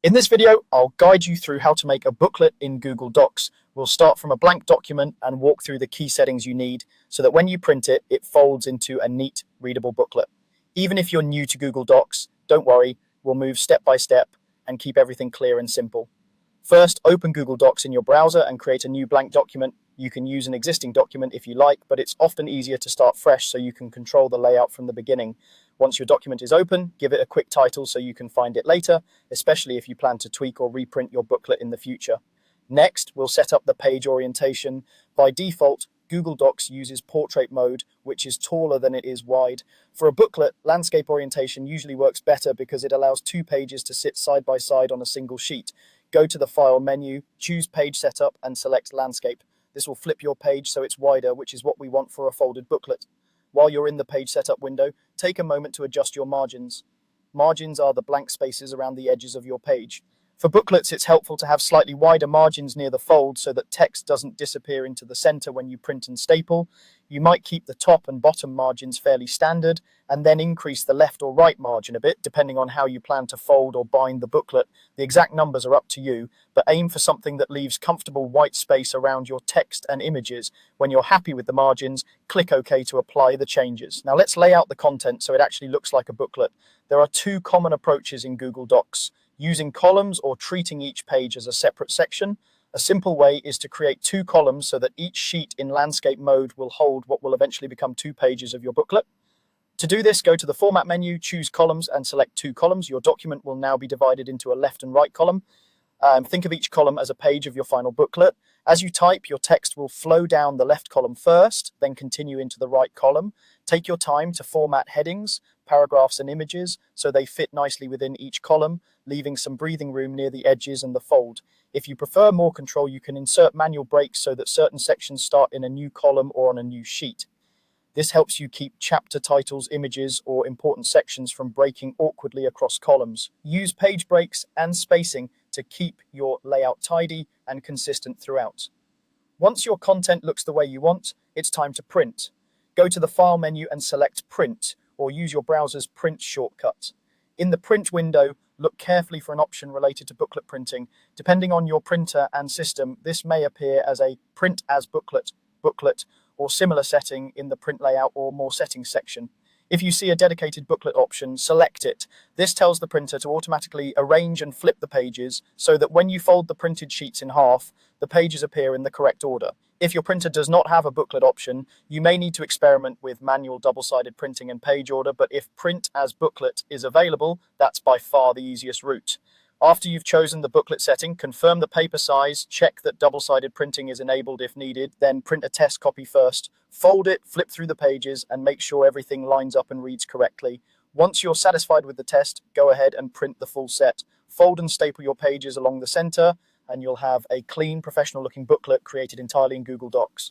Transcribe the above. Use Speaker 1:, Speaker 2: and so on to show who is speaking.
Speaker 1: In this video, I'll guide you through how to make a booklet in Google Docs. We'll start from a blank document and walk through the key settings you need so that when you print it, it folds into a neat, readable booklet. Even if you're new to Google Docs, don't worry, we'll move step by step and keep everything clear and simple. First, open Google Docs in your browser and create a new blank document. You can use an existing document if you like, but it's often easier to start fresh so you can control the layout from the beginning. Once your document is open, give it a quick title so you can find it later, especially if you plan to tweak or reprint your booklet in the future. Next, we'll set up the page orientation. By default, Google Docs uses portrait mode, which is taller than it is wide. For a booklet, landscape orientation usually works better because it allows two pages to sit side by side on a single sheet. Go to the File menu, choose Page Setup, and select Landscape. This will flip your page so it's wider, which is what we want for a folded booklet. While you're in the Page Setup window, take a moment to adjust your margins. Margins are the blank spaces around the edges of your page. For booklets, it's helpful to have slightly wider margins near the fold so that text doesn't disappear into the center when you print and staple. You might keep the top and bottom margins fairly standard and then increase the left or right margin a bit, depending on how you plan to fold or bind the booklet. The exact numbers are up to you, but aim for something that leaves comfortable white space around your text and images. When you're happy with the margins, click OK to apply the changes. Now let's lay out the content so it actually looks like a booklet. There are two common approaches in Google Docs: using columns or treating each page as a separate section. A simple way is to create two columns so that each sheet in landscape mode will hold what will eventually become two pages of your booklet. To do this, go to the Format menu, choose Columns, and select two columns. Your document will now be divided into a left and right column. Think of each column as a page of your final booklet. As you type, your text will flow down the left column first, then continue into the right column. Take your time to format headings, paragraphs, and images so they fit nicely within each column, leaving some breathing room near the edges and the fold. If you prefer more control, you can insert manual breaks so that certain sections start in a new column or on a new sheet. This helps you keep chapter titles, images, or important sections from breaking awkwardly across columns. Use page breaks and spacing to keep your layout tidy and consistent throughout. Once your content looks the way you want, it's time to print. Go to the File menu and select Print, or use your browser's Print shortcut. In the Print window, look carefully for an option related to booklet printing. Depending on your printer and system, this may appear as a Print as Booklet, or similar setting in the Print Layout or More Settings section. If you see a dedicated booklet option, select it. This tells the printer to automatically arrange and flip the pages so that when you fold the printed sheets in half, the pages appear in the correct order. If your printer does not have a booklet option, you may need to experiment with manual double-sided printing and page order, but if Print as Booklet is available, that's by far the easiest route. After you've chosen the booklet setting, confirm the paper size, check that double-sided printing is enabled if needed, then print a test copy first. Fold it, flip through the pages, and make sure everything lines up and reads correctly. Once you're satisfied with the test, go ahead and print the full set. Fold and staple your pages along the center, and you'll have a clean, professional-looking booklet created entirely in Google Docs.